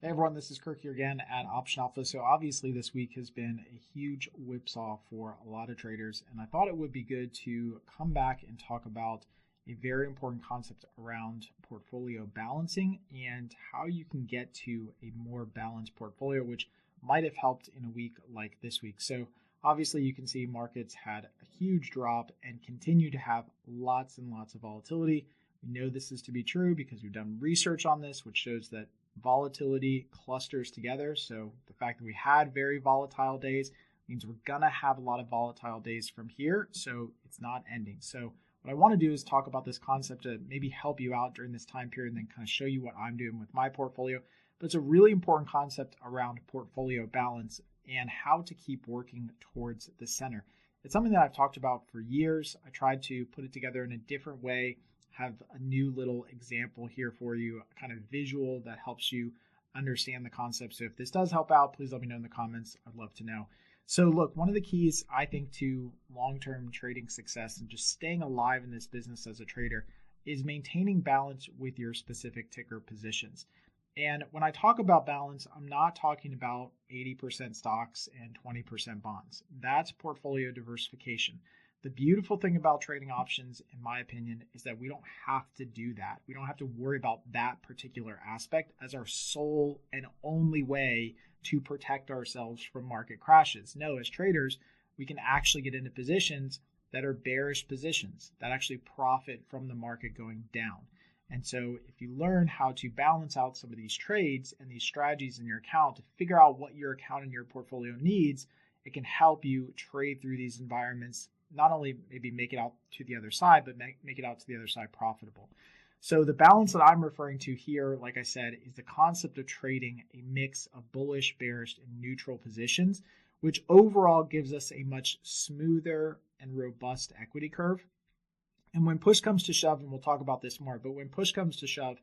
Hey everyone, this is Kirk here again at Option Alpha. So obviously this week has been a huge whipsaw for a lot of traders, and I thought it would be good to come back and talk about a very important concept around portfolio balancing and how you can get to a more balanced portfolio, which might have helped in a week like this week. So obviously you can see markets had a huge drop and continue to have lots and lots of volatility. We know this is to be true because we've done research on this, which shows that volatility clusters together. So the fact that we had very volatile days means we're going to have a lot of volatile days from here. So it's not ending. So what I want to do is talk about this concept to maybe help you out during this time period and then kind of show you what I'm doing with my portfolio. But it's a really important concept around portfolio balance and how to keep working towards the center. It's something that I've talked about for years. I tried to put it together in a different way, have a new little example here for you, a kind of visual that helps you understand the concept. So if this does help out, please let me know in the comments. I'd love to know. So look, one of the keys I think to long-term trading success and just staying alive in this business as a trader is maintaining balance with your specific ticker positions. And when I talk about balance, I'm not talking about 80% stocks and 20% bonds. That's portfolio diversification. The beautiful thing about trading options, in my opinion, is that we don't have to do that. We don't have to worry about that particular aspect as our sole and only way to protect ourselves from market crashes. No, as traders, we can actually get into positions that are bearish positions that actually profit from the market going down. And so if you learn how to balance out some of these trades and these strategies in your account to figure out what your account and your portfolio needs, it can help you trade through these environments, not only maybe make it out to the other side, but make it out to the other side profitable. So the balance that I'm referring to here, like I said, is the concept of trading a mix of bullish, bearish, and neutral positions, which overall gives us a much smoother and robust equity curve. And when push comes to shove, and we'll talk about this more, but when push comes to shove,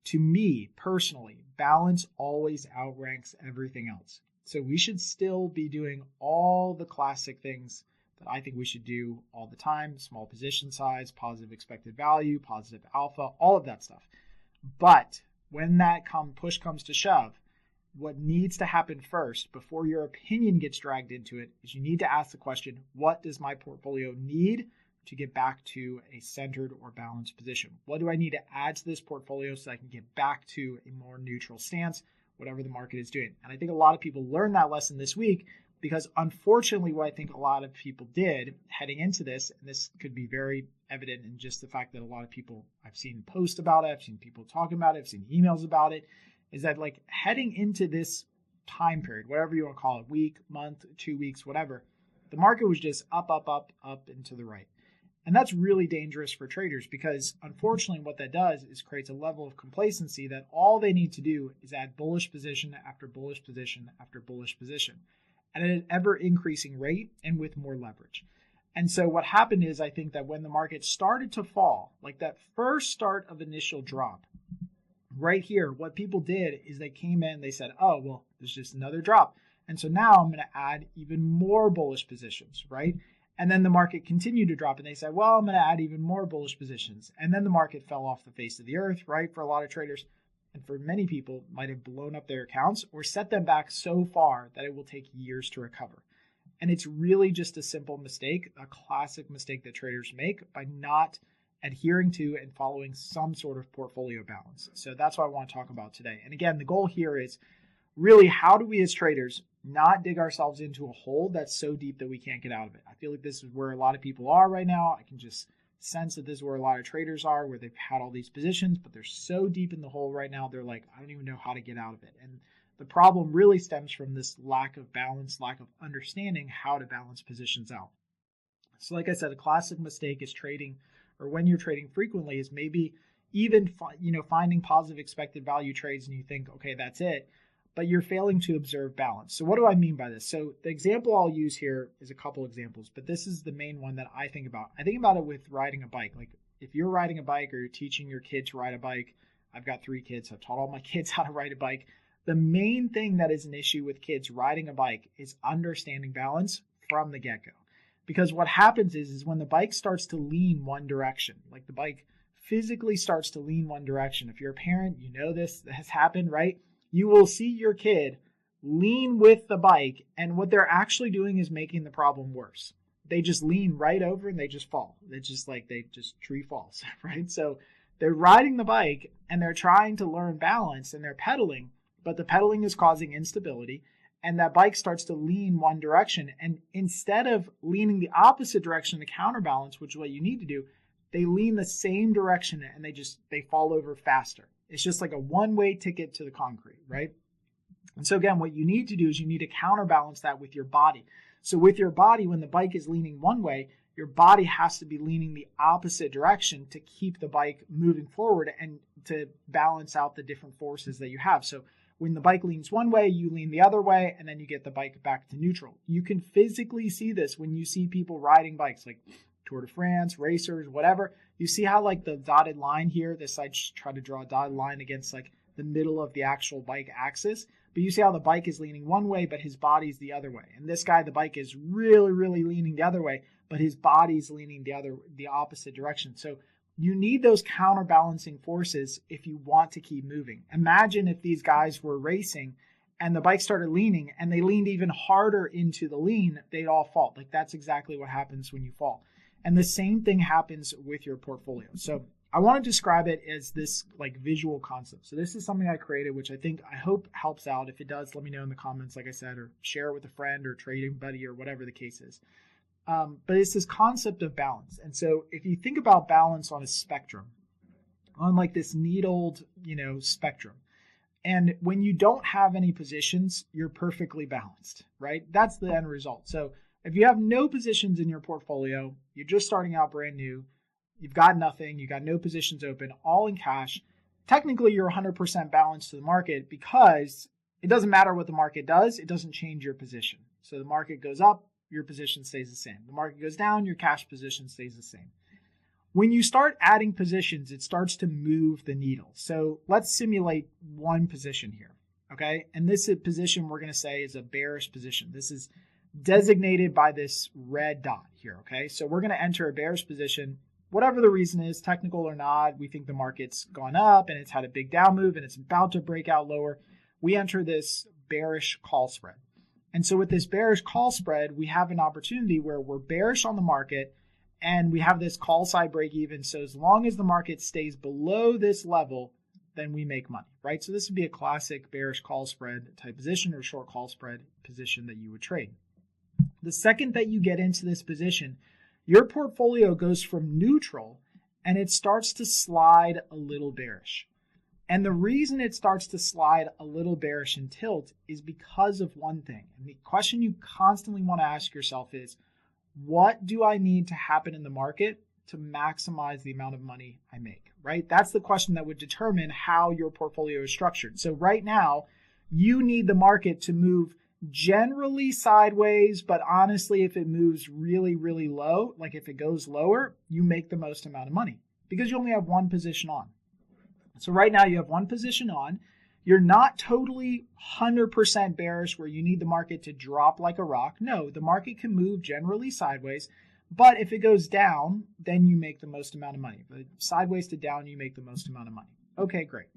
to me personally, balance always outranks everything else. So we should still be doing all the classic things that I think we should do all the time: small position size, positive expected value, positive alpha, all of that stuff. But when that push comes to shove, what needs to happen first before your opinion gets dragged into it is you need to ask the question, what does my portfolio need to get back to a centered or balanced position? What do I need to add to this portfolio so I can get back to a more neutral stance, whatever the market is doing? And I think a lot of people learned that lesson this week, because unfortunately what I think a lot of people did heading into this, and this could be very evident in just the fact that a lot of people I've seen post about it, I've seen people talking about it, I've seen emails about it, is that like heading into this time period, whatever you want to call it, week, month, 2 weeks, whatever, the market was just up, up, up, up and to the right. And that's really dangerous for traders because unfortunately what that does is creates a level of complacency that all they need to do is add bullish position after bullish position after bullish position at an ever increasing rate and with more leverage. And so what happened is, I think that when the market started to fall, like that first start of initial drop, right here, what people did is they came in, they said, oh, well, there's just another drop. And so now I'm going to add even more bullish positions, right? And then the market continued to drop and they said, well, I'm going to add even more bullish positions. And then the market fell off the face of the earth, right? For a lot of traders, and for many people, might have blown up their accounts or set them back so far that it will take years to recover. And it's really just a simple mistake, a classic mistake that traders make by not adhering to and following some sort of portfolio balance. So that's what I want to talk about today. And again, the goal here is really, how do we as traders not dig ourselves into a hole that's so deep that we can't get out of it? I feel like this is where a lot of people are right now. I can just sense that this is where a lot of traders are, where they've had all these positions, but they're so deep in the hole right now, they're like, I don't even know how to get out of it. And the problem really stems from this lack of balance, lack of understanding how to balance positions out. So like I said, a classic mistake is trading, or when you're trading frequently, is maybe even finding positive expected value trades and you think, okay, that's it, but you're failing to observe balance. So what do I mean by this? So the example I'll use here is a couple examples, but this is the main one that I think about. I think about it with riding a bike. Like if you're riding a bike or you're teaching your kid to ride a bike, I've got 3 kids, so I've taught all my kids how to ride a bike. The main thing that is an issue with kids riding a bike is understanding balance from the get-go. Because what happens is when the bike starts to lean one direction, like the bike physically starts to lean one direction. If you're a parent, you know this has happened, right? you will see your kid lean with the bike, and what they're actually doing is making the problem worse. They just lean right over and they just fall. It's just like they just tree falls, right? So they're riding the bike and they're trying to learn balance and they're pedaling, but the pedaling is causing instability, and that bike starts to lean one direction. And instead of leaning the opposite direction to counterbalance, which is what you need to do, they lean the same direction and they fall over faster. It's just like a one-way ticket to the concrete, right? And so again, what you need to do is you need to counterbalance that with your body. So with your body, when the bike is leaning one way, your body has to be leaning the opposite direction to keep the bike moving forward and to balance out the different forces that you have. So when the bike leans one way, you lean the other way, and then you get the bike back to neutral. You can physically see this when you see people riding bikes, like Tour de France, racers, whatever. You see how like the dotted line here, this I just try to draw a dotted line against like the middle of the actual bike axis. But you see how the bike is leaning one way, but his body's the other way. And this guy, the bike is really, really leaning the other way, but his body's leaning the opposite direction. So you need those counterbalancing forces if you want to keep moving. Imagine if these guys were racing and the bike started leaning and they leaned even harder into the lean, they'd all fall. Like that's exactly what happens when you fall. And the same thing happens with your portfolio. So I want to describe it as this like visual concept. So this is something I created, which I hope helps out. If it does, let me know in the comments, like I said, or share it with a friend or trading buddy or whatever the case is. But it's this concept of balance. And so if you think about balance on a spectrum, on like this needled, spectrum, and when you don't have any positions, you're perfectly balanced, right? That's the end result. So if you have no positions in your portfolio, you're just starting out brand new, you've got nothing, you got no positions open, all in cash, technically you're 100% balanced to the market because it doesn't matter what the market does, it doesn't change your position. So the market goes up, your position stays the same. The market goes down, your cash position stays the same. When you start adding positions, it starts to move the needle. So let's simulate one position here, okay? And this position we're going to say is a bearish position. This is designated by this red dot here, okay? So we're going to enter a bearish position. Whatever the reason is, technical or not, we think the market's gone up and it's had a big down move and it's about to break out lower. We enter this bearish call spread. And so with this bearish call spread, we have an opportunity where we're bearish on the market and we have this call side break even. So as long as the market stays below this level, then we make money, right? So this would be a classic bearish call spread type position or short call spread position that you would trade. The second that you get into this position, your portfolio goes from neutral and it starts to slide a little bearish. And the reason it starts to slide a little bearish and tilt is because of one thing. And the question you constantly want to ask yourself is, what do I need to happen in the market to maximize the amount of money I make, right? That's the question that would determine how your portfolio is structured. So right now, you need the market to move generally sideways, but honestly, if it moves really, really low, like if it goes lower, you make the most amount of money because you only have one position on. So right now you have one position on. You're not totally 100% bearish where you need the market to drop like a rock. No, the market can move generally sideways, but if it goes down, then you make the most amount of money. But sideways to down, you make the most amount of money. Okay, great.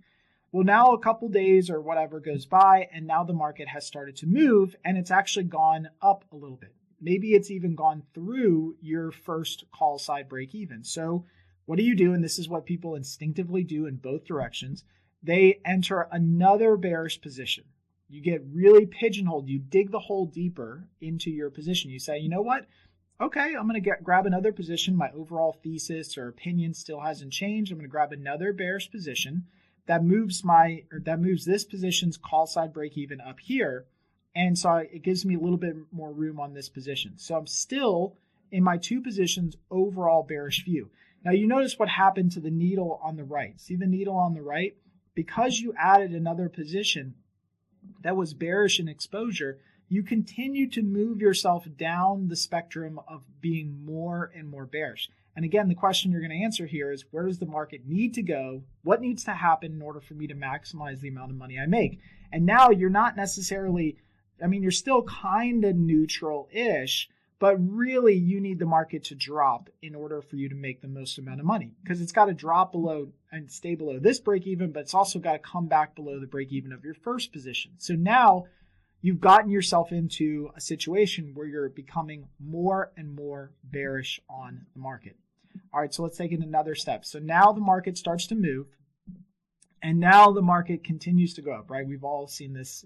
Well, now a couple days or whatever goes by, and now the market has started to move, and it's actually gone up a little bit. Maybe it's even gone through your first call side break even. So what do you do? And this is what people instinctively do in both directions. They enter another bearish position. You get really pigeonholed. You dig the hole deeper into your position. You say, you know what? Okay, I'm going to grab another position. My overall thesis or opinion still hasn't changed. I'm going to grab another bearish position that moves this position's call side break even up here. And so it gives me a little bit more room on this position. So I'm still in my two positions overall bearish view. Now you notice what happened to the needle on the right. See the needle on the right? Because you added another position that was bearish in exposure, you continue to move yourself down the spectrum of being more and more bearish. And again, the question you're going to answer here is, where does the market need to go? What needs to happen in order for me to maximize the amount of money I make? And now you're not necessarily, you're still kind of neutral-ish, But really, you need the market to drop in order for you to make the most amount of money, because it's got to drop below and stay below this break even, but it's also got to come back below the break even of your first position. So now you've gotten yourself into a situation where you're becoming more and more bearish on the market. All right, so let's take it another step. So now the market starts to move, and now the market continues to go up, right? We've all seen this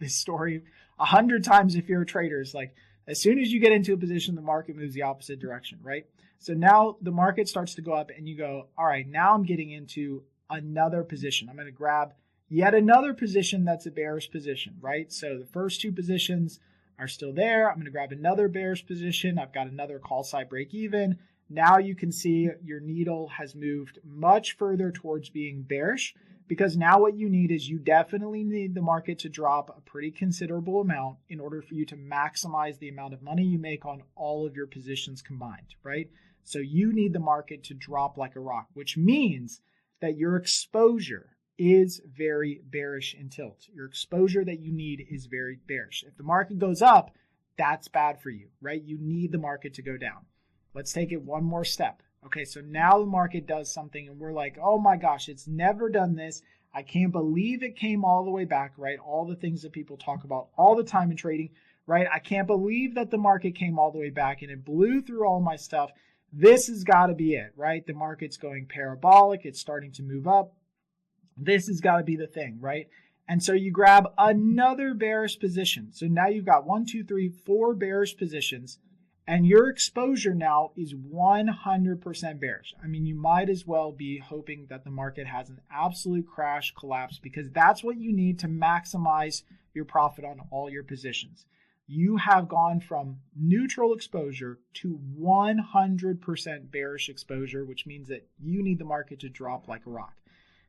story 100 times if you're a trader. It's like, as soon as you get into a position, the market moves the opposite direction, right? So now the market starts to go up and you go, all right, now I'm getting into another position. I'm going to grab yet another position that's a bearish position, right? So the first two positions are still there. I'm going to grab another bearish position. I've got another call side break even. Now you can see your needle has moved much further towards being bearish, because now what you need is you definitely need the market to drop a pretty considerable amount in order for you to maximize the amount of money you make on all of your positions combined, right? So you need the market to drop like a rock, which means that your exposure is very bearish in tilt. Your exposure that you need is very bearish. If the market goes up, that's bad for you, right? You need the market to go down. Let's take it one more step. Okay, so now the market does something and we're like, oh my gosh, it's never done this. I can't believe it came all the way back, right? All the things that people talk about all the time in trading, right? I can't believe that the market came all the way back and it blew through all my stuff. This has got to be it, right? The market's going parabolic. It's starting to move up. This has got to be the thing, right? And so you grab another bearish position. So now you've got 1, 2, 3, 4 bearish positions. And your exposure now is 100% bearish. I mean, you might as well be hoping that the market has an absolute crash collapse, because that's what you need to maximize your profit on all your positions. You have gone from neutral exposure to 100% bearish exposure, which means that you need the market to drop like a rock.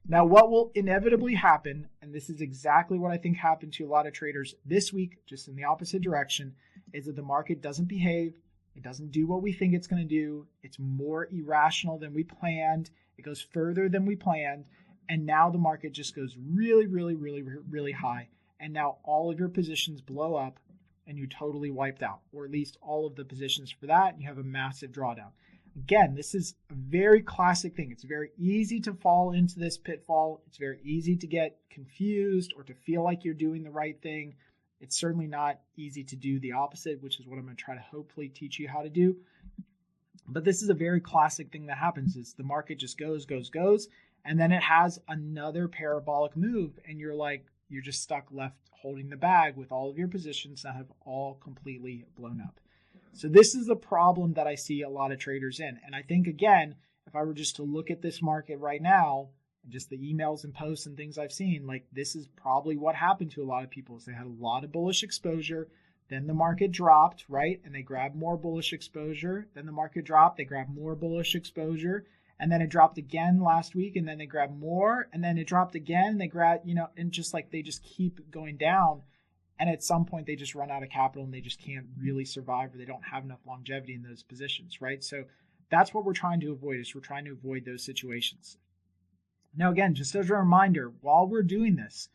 Now, what will inevitably happen, and this is exactly what I think happened to a lot of traders this week, just in the opposite direction, is that the market doesn't behave. It doesn't do what we think it's going to do. It's more irrational than we planned. It goes further than we planned. And now the market just goes really, really, really, really high. And now all of your positions blow up and you totally wiped out, or at least all of the positions for that. And you have a massive drawdown. Again, this is a very classic thing. It's very easy to fall into this pitfall. It's very easy to get confused or to feel like you're doing the right thing. It's certainly not easy to do the opposite, which is what I'm going to try to hopefully teach you how to do. But this is a very classic thing that happens, is the market just goes, and then it has another parabolic move, and you're just stuck left holding the bag with all of your positions that have all completely blown up. So this is the problem that I see a lot of traders in. And I think, again, if I were just to look at this market right now, just the emails and posts and things I've seen, like, this is probably what happened to a lot of people. Is they had a lot of bullish exposure, then the market dropped, right? And they grabbed more bullish exposure. Then the market dropped, they grabbed more bullish exposure. And then it dropped again last week, and then they grabbed more, and then it dropped again. They grabbed, and just like they just keep going down. And at some point, they just run out of capital and they just can't really survive, or they don't have enough longevity in those positions, right? So that's what we're trying to avoid, is we're trying to avoid those situations. Now, again, just as a reminder, while we're doing this,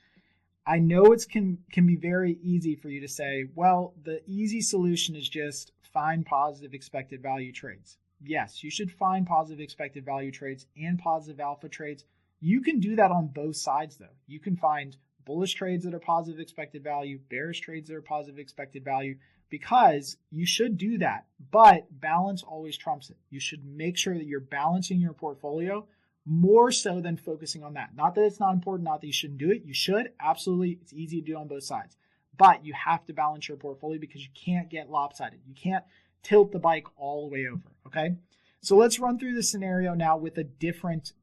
I know it can be very easy for you to say, well, the easy solution is just find positive expected value trades. Yes, you should find positive expected value trades and positive alpha trades. You can do that on both sides, though. You can find bullish trades that are positive expected value, bearish trades that are positive expected value, because you should do that. But balance always trumps it. You should make sure that you're balancing your portfolio more so than focusing on that. Not that it's not important, not that you shouldn't do it. You should, absolutely. It's easy to do on both sides. But you have to balance your portfolio, because you can't get lopsided. You can't tilt the bike all the way over, okay? So let's run through the scenario now with a different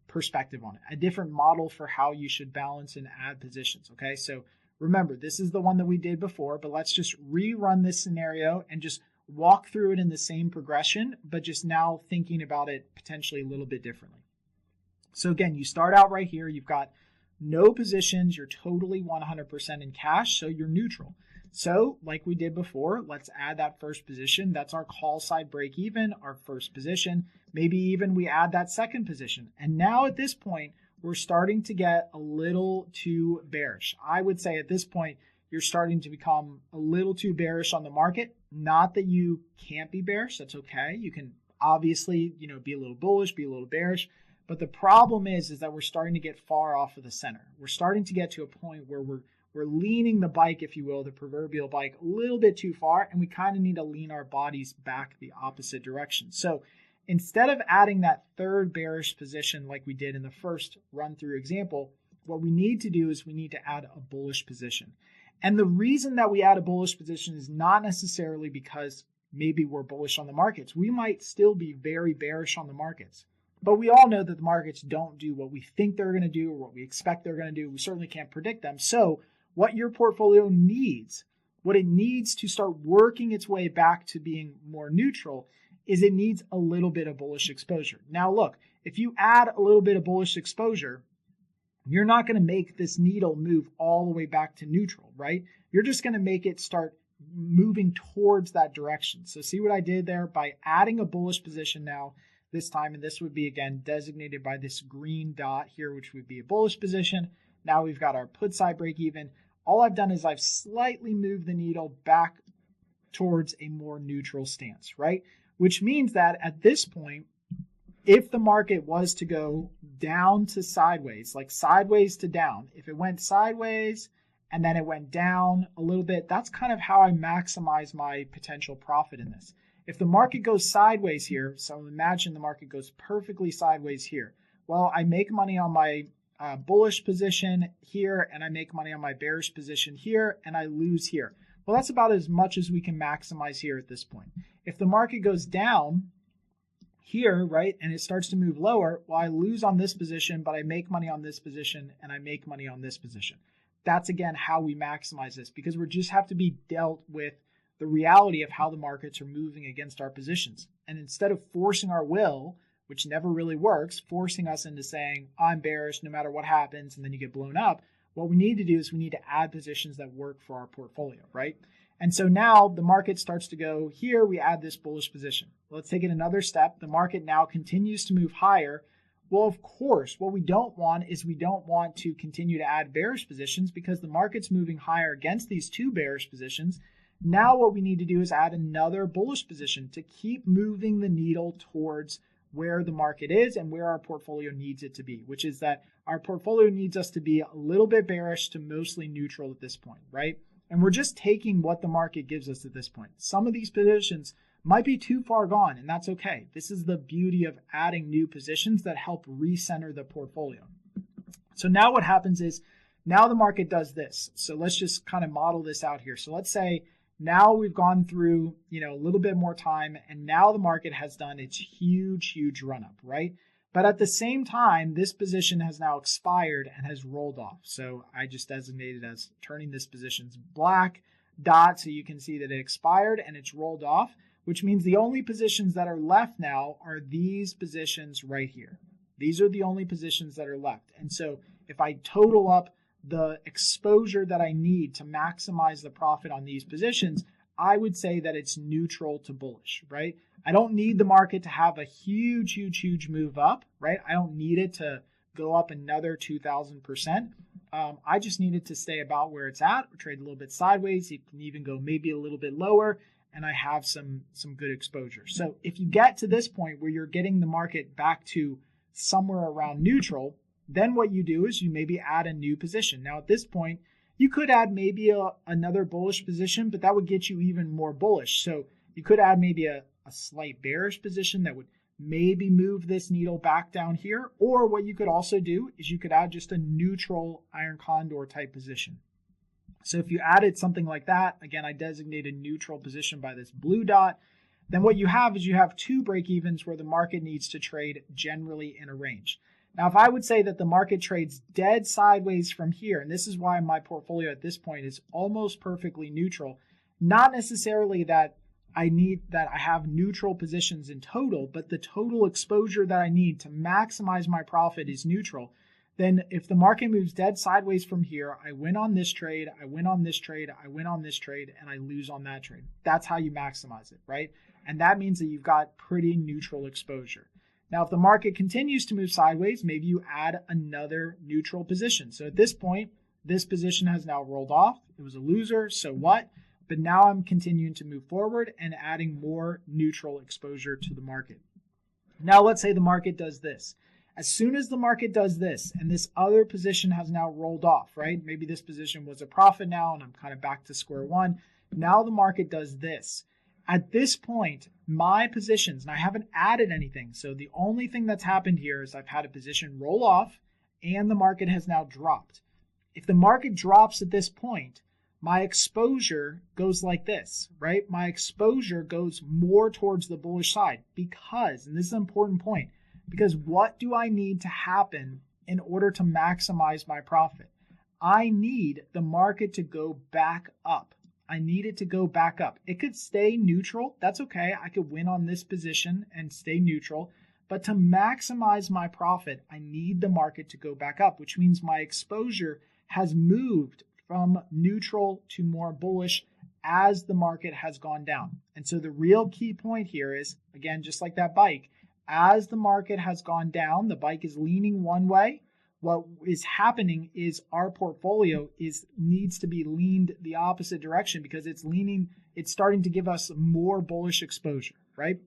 perspective on it, a different model for how you should balance and add positions, okay? So remember, this is the one that we did before, but let's just rerun this scenario and just walk through it in the same progression, but just now thinking about it potentially a little bit differently. So again, you start out right here, you've got no positions, you're totally 100% in cash, so you're neutral. So like we did before, let's add that first position. That's our call side break even, our first position. Maybe even we add that second position. And now at this point, we're starting to get a little too bearish. I would say at this point, you're starting to become a little too bearish on the market. Not that you can't be bearish, that's okay. You can obviously, be a little bullish, be a little bearish. But the problem is that we're starting to get far off of the center. We're starting to get to a point where we're leaning the bike, if you will, the proverbial bike, a little bit too far, and we kind of need to lean our bodies back the opposite direction. So instead of adding that third bearish position like we did in the first run-through example, what we need to do is we need to add a bullish position. And the reason that we add a bullish position is not necessarily because maybe we're bullish on the markets. We might still be very bearish on the markets. But we all know that the markets don't do what we think they're going to do or what we expect they're going to do. We certainly can't predict them. So what your portfolio needs, what it needs to start working its way back to being more neutral, is it needs a little bit of bullish exposure. Now look, if you add a little bit of bullish exposure, you're not going to make this needle move all the way back to neutral, right? You're just going to make it start moving towards that direction. So see what I did there? By adding a bullish position now, this time, and this would be again designated by this green dot here, which would be a bullish position. Now we've got our put side break even. All I've done is I've slightly moved the needle back towards a more neutral stance, right? Which means that at this point, if the market was to go down to sideways, like sideways to down, if it went sideways and then it went down a little bit, that's kind of how I maximize my potential profit in this. If the market goes sideways here, so imagine the market goes perfectly sideways here. Well, I make money on my bullish position here, and I make money on my bearish position here, and I lose here. Well, that's about as much as we can maximize here at this point. If the market goes down here, right, and it starts to move lower, well, I lose on this position, but I make money on this position, and I make money on this position. That's, again, how we maximize this, because we just have to be dealt with the reality of how the markets are moving against our positions. And instead of forcing our will, which never really works, forcing us into saying, I'm bearish no matter what happens, and then you get blown up, what we need to do is we need to add positions that work for our portfolio, right? And so now the market starts to go here, we add this bullish position. Let's take it another step. The market now continues to move higher. Well, of course, what we don't want is we don't want to continue to add bearish positions because the market's moving higher against these two bearish positions. Now what we need to do is add another bullish position to keep moving the needle towards where the market is and where our portfolio needs it to be, which is that our portfolio needs us to be a little bit bearish to mostly neutral at this point, right? And we're just taking what the market gives us at this point. Some of these positions might be too far gone, and that's okay. This is the beauty of adding new positions that help recenter the portfolio. So now what happens is, now the market does this. So let's just kind of model this out here. So let's say now we've gone through, a little bit more time, and now the market has done its huge run up, right? But at the same time, this position has now expired and has rolled off. So I just designated as turning this position's black dot so you can see that it expired and it's rolled off, which means the only positions that are left now are these positions right here. These are the only positions that are left. And so if I total up the exposure that I need to maximize the profit on these positions, I would say that it's neutral to bullish, right? I don't need the market to have a huge move up, right? I don't need it to go up another 2,000%. I just need it to stay about where it's at, or trade a little bit sideways. You can even go maybe a little bit lower, and I have some good exposure. So if you get to this point where you're getting the market back to somewhere around neutral, then what you do is you maybe add a new position. Now at this point, you could add maybe another bullish position, but that would get you even more bullish. So you could add maybe a slight bearish position that would maybe move this needle back down here. Or what you could also do is you could add just a neutral iron condor type position. So if you added something like that, again, I designate a neutral position by this blue dot, then what you have is you have two break evens where the market needs to trade generally in a range. Now, if I would say that the market trades dead sideways from here, and this is why my portfolio at this point is almost perfectly neutral, not necessarily that I have neutral positions in total, but the total exposure that I need to maximize my profit is neutral, then if the market moves dead sideways from here, I win on this trade, I win on this trade, I win on this trade, and I lose on that trade. That's how you maximize it, right? And that means that you've got pretty neutral exposure. Now, if the market continues to move sideways, maybe you add another neutral position. So at this point, This position has now rolled off. It was a loser, so what? But now I'm continuing to move forward and adding more neutral exposure to the market. Now let's say the market does this. As soon as the market does this and this other position has now rolled off, right? Maybe this position was a profit now and I'm kind of back to square one. Now the market does this. At this point, my positions, and I haven't added anything, so the only thing that's happened here is I've had a position roll off and the market has now dropped. If the market drops at this point, my exposure goes like this, right? My exposure goes more towards the bullish side because, and this is an important point, because what do I need to happen in order to maximize my profit? I need the market to go back up. I need it to go back up. It could stay neutral. That's okay. I could win on this position and stay neutral. But to maximize my profit, I need the market to go back up, which means my exposure has moved from neutral to more bullish as the market has gone down. And so the real key point here is, again, just like that bike, as the market has gone down, the bike is leaning one way. What is happening is our portfolio needs to be leaned the opposite direction because it's starting to give us more bullish exposure, right?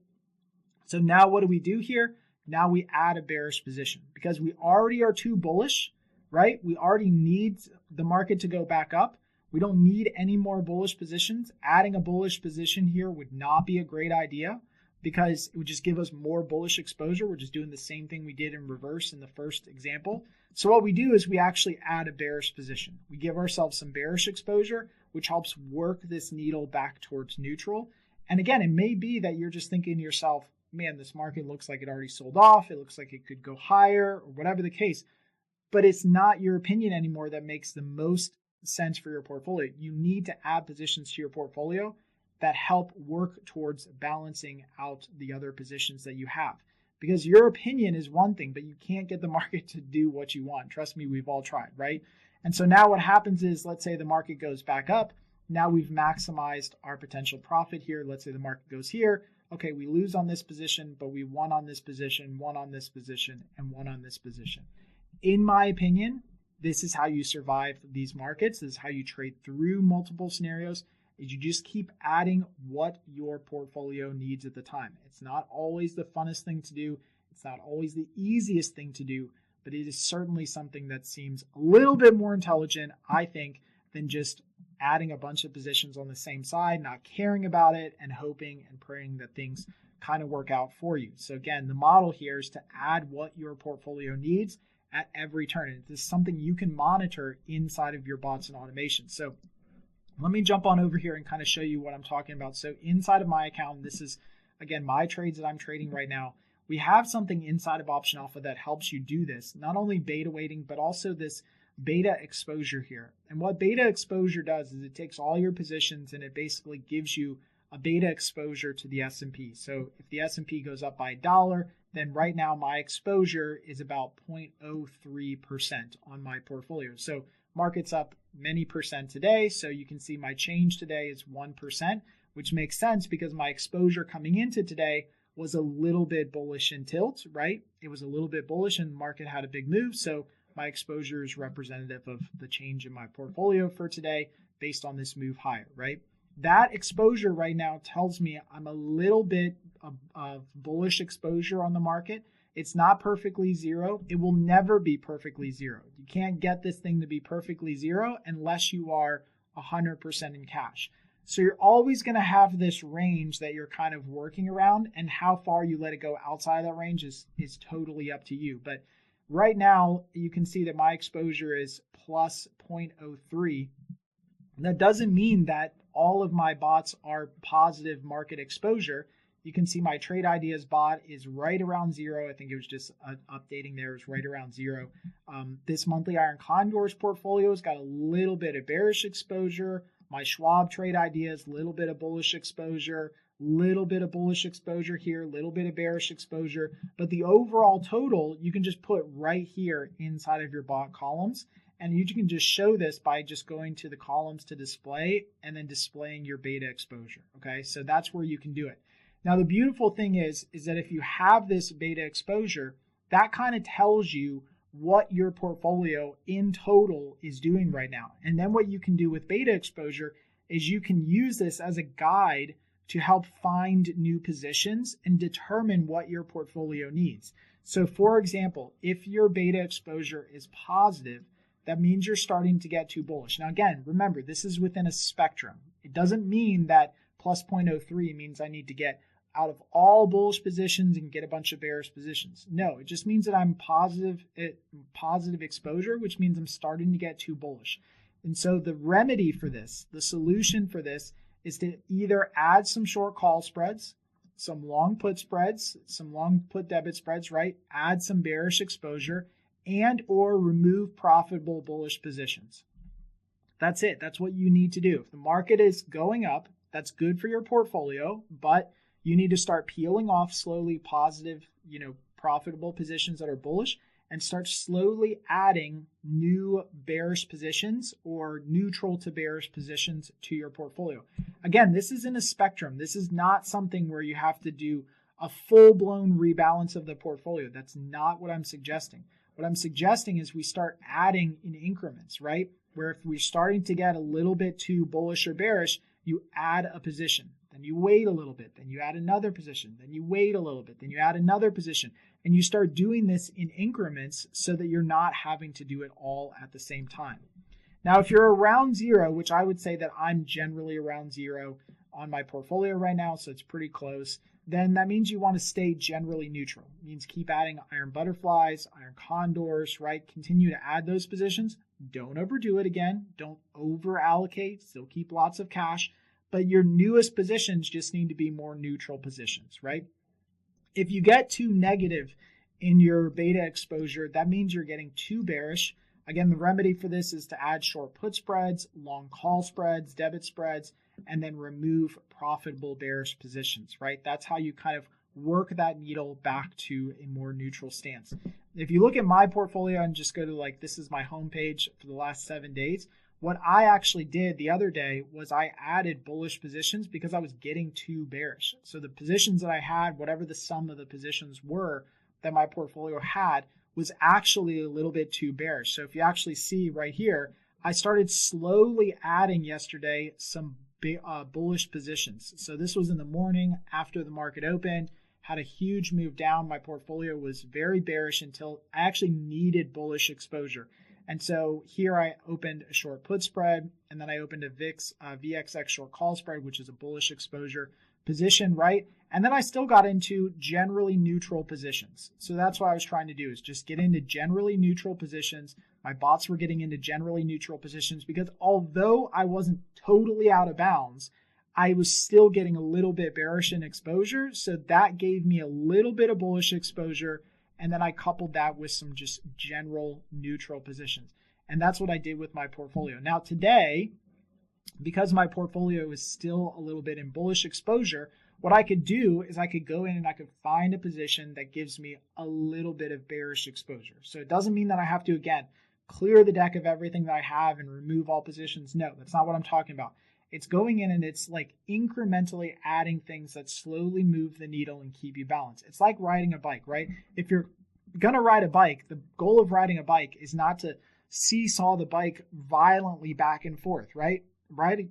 So now what do we do here? Now we add a bearish position because we already are too bullish, right? We already need the market to go back up. We don't need any more bullish positions. Adding a bullish position here would not be a great idea because it would just give us more bullish exposure. We're just doing the same thing we did in reverse in the first example. So what we do is we actually add a bearish position. We give ourselves some bearish exposure, which helps work this needle back towards neutral. And again, it may be that you're just thinking to yourself, man, this market looks like it already sold off. It looks like it could go higher or whatever the case. But it's not your opinion anymore that makes the most sense for your portfolio. You need to add positions to your portfolio that help work towards balancing out the other positions that you have. Because your opinion is one thing, but you can't get the market to do what you want. Trust me, we've all tried, right? And so now what happens is, let's say the market goes back up. Now we've maximized our potential profit here. Let's say the market goes here. Okay, we lose on this position, but we won on this position, won on this position, and won on this position. In my opinion, this is how you survive these markets. This is how you trade through multiple scenarios. Is you just keep adding what your portfolio needs at the time. It's not always the funnest thing to do. It's not always the easiest thing to do, but it is certainly something that seems a little bit more intelligent, I think, than just adding a bunch of positions on the same side, not caring about it, and hoping and praying that things kind of work out for you. So again, the model here is to add what your portfolio needs at every turn. And this is something you can monitor inside of your bots and automation. So let me jump on over here and kind of show you what I'm talking about. So inside of my account, this is, again, my trades that I'm trading right now. We have something inside of Option Alpha that helps you do this, not only beta weighting, but also this beta exposure here. And what beta exposure does is it takes all your positions and it basically gives you a beta exposure to the S&P. So if the S&P goes up by $1, then right now my exposure is about 0.03% on my portfolio. So market's up many percent today, so you can see my change today is 1%, which makes sense because my exposure coming into today was a little bit bullish in tilt, right? It was a little bit bullish and the market had a big move, so my exposure is representative of the change in my portfolio for today based on this move higher, right? That exposure right now tells me I'm a little bit of bullish exposure on the market. It's not perfectly zero. It will never be perfectly zero. You can't get this thing to be perfectly zero unless you are 100% in cash. So you're always going to have this range that you're kind of working around, and how far you let it go outside of that range is totally up to you. But right now, you can see that my exposure is plus 0.03. That doesn't mean that all of my bots are positive market exposure. You can see my trade ideas bot is right around zero. I think it was just updating there, is right around zero. This monthly iron condors portfolio has got a little bit of bearish exposure. My Schwab trade ideas, little bit of bullish exposure, little bit of bullish exposure here, little bit of bearish exposure. But the overall total, you can just put right here inside of your bot columns. And you can just show this by just going to the columns to display and then displaying your beta exposure. Okay, so that's where you can do it. Now, the beautiful thing is that if you have this beta exposure, that kind of tells you what your portfolio in total is doing right now. And then what you can do with beta exposure is you can use this as a guide to help find new positions and determine what your portfolio needs. So for example, if your beta exposure is positive, that means you're starting to get too bullish. Now again, remember, this is within a spectrum. It doesn't mean that plus 0.03 means I need to get out of all bullish positions and get a bunch of bearish positions. No, it just means that I'm positive exposure, which means I'm starting to get too bullish. And so the remedy for this, the solution for this, is to either add some short call spreads, some long put spreads, some long put debit spreads, right? Add some bearish exposure and or remove profitable bullish positions. That's it. That's what you need to do. If the market is going up, that's good for your portfolio, but you need to start peeling off slowly positive, profitable positions that are bullish and start slowly adding new bearish positions or neutral to bearish positions to your portfolio. Again, this is in a spectrum. This is not something where you have to do a full-blown rebalance of the portfolio. That's not what I'm suggesting. What I'm suggesting is we start adding in increments, right? Where if we're starting to get a little bit too bullish or bearish, you add a position, then you wait a little bit, then you add another position, then you wait a little bit, then you add another position, and you start doing this in increments so that you're not having to do it all at the same time. Now, if you're around zero, which I would say that I'm generally around zero on my portfolio right now, so it's pretty close, then that means you want to stay generally neutral. It means keep adding iron butterflies, iron condors, right? Continue to add those positions. Don't overdo it again. Don't over allocate. Still keep lots of cash. But your newest positions just need to be more neutral positions, right? If you get too negative in your beta exposure, that means you're getting too bearish. Again, the remedy for this is to add short put spreads, long call spreads, debit spreads, and then remove profitable bearish positions, right? That's how you kind of work that needle back to a more neutral stance. If you look at my portfolio and just go to this is my homepage for the last 7 days, what I actually did the other day was I added bullish positions because I was getting too bearish. So the positions that I had, whatever the sum of the positions were that my portfolio had, was actually a little bit too bearish. So if you actually see right here, I started slowly adding yesterday some bullish positions. So this was in the morning after the market opened, had a huge move down. My portfolio was very bearish until I actually needed bullish exposure. And so here I opened a short put spread, and then I opened a VXX short call spread, which is a bullish exposure position, right? And then I still got into generally neutral positions. So that's what I was trying to do, is just get into generally neutral positions. My bots were getting into generally neutral positions because although I wasn't totally out of bounds, I was still getting a little bit bearish in exposure. So that gave me a little bit of bullish exposure. And then I coupled that with some just general neutral positions. And that's what I did with my portfolio. Now today, because my portfolio is still a little bit in bullish exposure, what I could do is I could go in and I could find a position that gives me a little bit of bearish exposure. So it doesn't mean that I have to, again, clear the deck of everything that I have and remove all positions. No, that's not what I'm talking about. It's going in and it's like incrementally adding things that slowly move the needle and keep you balanced. It's like riding a bike, right? If you're going to ride a bike, the goal of riding a bike is not to seesaw the bike violently back and forth, right? Riding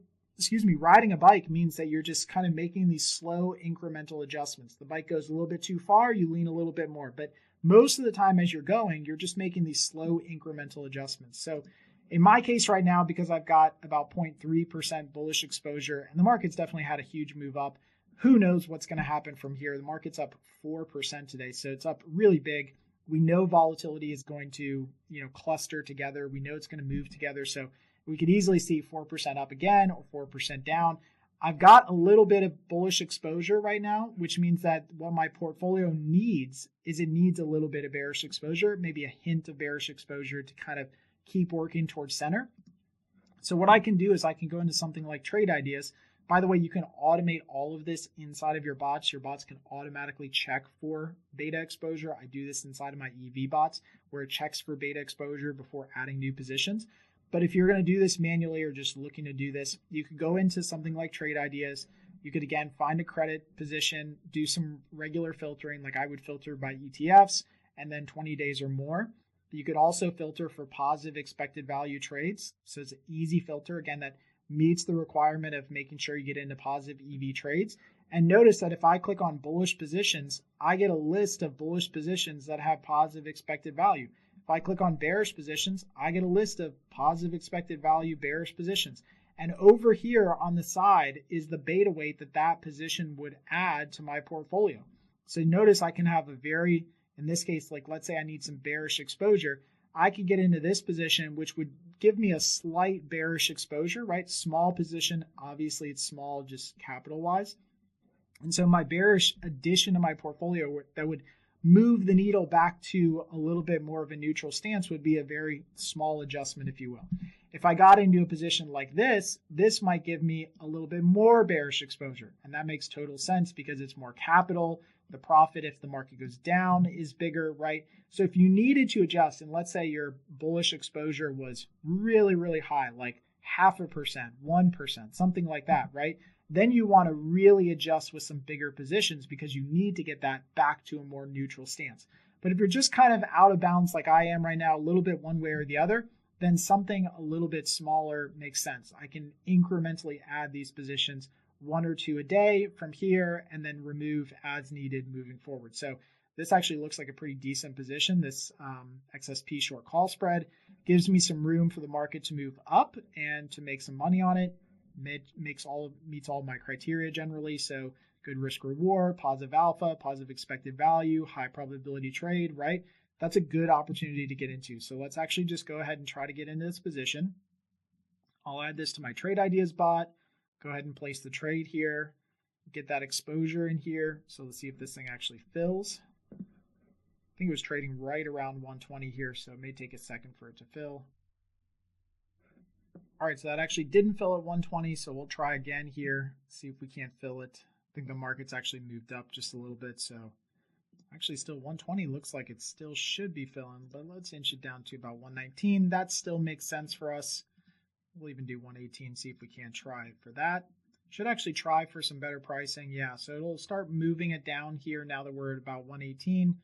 a bike means that you're just kind of making these slow incremental adjustments. The bike goes a little bit too far, you lean a little bit more. But most of the time as you're going, you're just making these slow incremental adjustments. So in my case right now, because I've got about 0.3% bullish exposure, and the market's definitely had a huge move up, who knows what's going to happen from here. The market's up 4% today, so it's up really big. We know volatility is going to, cluster together. We know it's going to move together. So we could easily see 4% up again or 4% down. I've got a little bit of bullish exposure right now, which means that what my portfolio needs is it needs a little bit of bearish exposure, maybe a hint of bearish exposure to kind of keep working towards center. So what I can do is I can go into something like trade ideas. By the way, you can automate all of this inside of your bots. Your bots can automatically check for beta exposure. I do this inside of my EV bots where it checks for beta exposure before adding new positions. But if you're going to do this manually or just looking to do this, you could go into something like trade ideas. You could, again, find a credit position, do some regular filtering, like I would filter by ETFs, and then 20 days or more. You could also filter for positive expected value trades. So it's an easy filter, again, that meets the requirement of making sure you get into positive EV trades. And notice that if I click on bullish positions, I get a list of bullish positions that have positive expected value. If I click on bearish positions, I get a list of positive expected value bearish positions. And over here on the side is the beta weight that that position would add to my portfolio. So notice I can have a very, in this case, like let's say I need some bearish exposure, I could get into this position, which would give me a slight bearish exposure, right? Small position, obviously it's small just capital wise. And so my bearish addition to my portfolio that would move the needle back to a little bit more of a neutral stance would be a very small adjustment, if you will. If I got into a position like this, this might give me a little bit more bearish exposure. And that makes total sense because it's more capital. The profit, if the market goes down, is bigger, right? So if you needed to adjust, and let's say your bullish exposure was really, really high, like 0.5%, 1%, something like that, right? Then you want to really adjust with some bigger positions because you need to get that back to a more neutral stance. But if you're just kind of out of bounds like I am right now, a little bit one way or the other, then something a little bit smaller makes sense. I can incrementally add these positions 1 or 2 a day from here and then remove as needed moving forward. So this actually looks like a pretty decent position. This XSP short call spread gives me some room for the market to move up and to make some money on it. Meets all of my criteria generally. So good risk reward, positive alpha, positive expected value, high probability trade, right? That's a good opportunity to get into. So let's actually just go ahead and try to get into this position. I'll add this to my trade ideas bot. Go ahead and place the trade here. Get that exposure in here. So let's see if this thing actually fills. I think it was trading right around 120 here, so it may take a second for it to fill. All right, so that actually didn't fill at 120, so we'll try again here, see if we can't fill it. I think the market's actually moved up just a little bit, so actually still 120 looks like it still should be filling, but let's inch it down to about 119. That still makes sense for us. We'll even do 118, see if we can't try for that. Should actually try for some better pricing. Yeah, so it'll start moving it down here now that we're at about 118.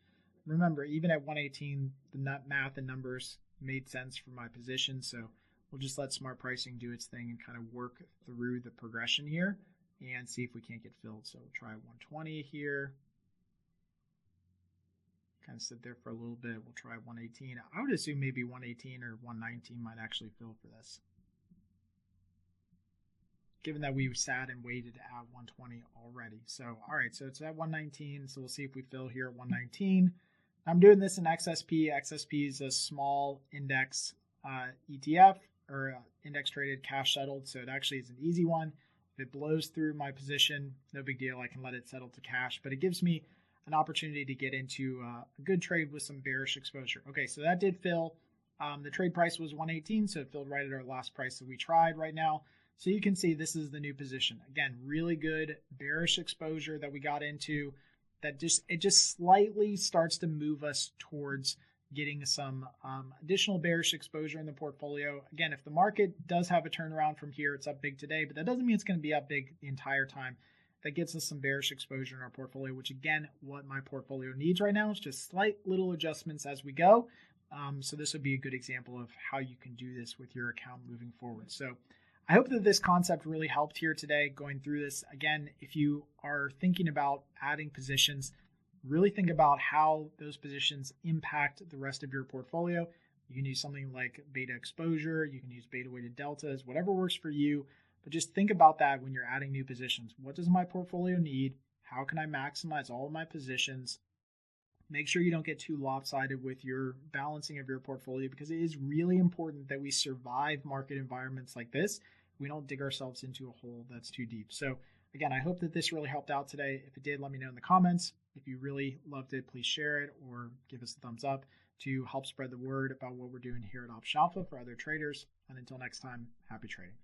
Remember, even at 118, the math and numbers made sense for my position, so we'll just let smart pricing do its thing and kind of work through the progression here and see if we can't get filled. So we'll try 120 here. Kind of sit there for a little bit. We'll try 118. I would assume maybe 118 or 119 might actually fill for this, given that we sat and waited at 120 already. So, all right, so it's at 119. So we'll see if we fill here at 119. I'm doing this in XSP. XSP is a small index ETF or index traded cash settled. So it actually is an easy one. If it blows through my position, no big deal. I can let it settle to cash, but it gives me an opportunity to get into a good trade with some bearish exposure. Okay, so that did fill. The trade price was 118, so it filled right at our last price that we tried right now. So you can see this is the new position. Again, really good bearish exposure that we got into. That just slightly starts to move us towards getting some additional bearish exposure in the portfolio. Again, if the market does have a turnaround from here, it's up big today, but that doesn't mean it's going to be up big the entire time. That gets us some bearish exposure in our portfolio, which again, what my portfolio needs right now is just slight little adjustments as we go. So this would be a good example of how you can do this with your account moving forward. So I hope that this concept really helped here today going through this. Again, if you are thinking about adding positions, really think about how those positions impact the rest of your portfolio. You can use something like beta exposure, you can use beta weighted deltas, whatever works for you. But just think about that when you're adding new positions. What does my portfolio need? How can I maximize all of my positions? Make sure you don't get too lopsided with your balancing of your portfolio, because it is really important that we survive market environments like this. We don't dig ourselves into a hole that's too deep. So again, I hope that this really helped out today. If it did, let me know in the comments. If you really loved it, please share it or give us a thumbs up to help spread the word about what we're doing here at Option Alpha for other traders. And until next time, happy trading.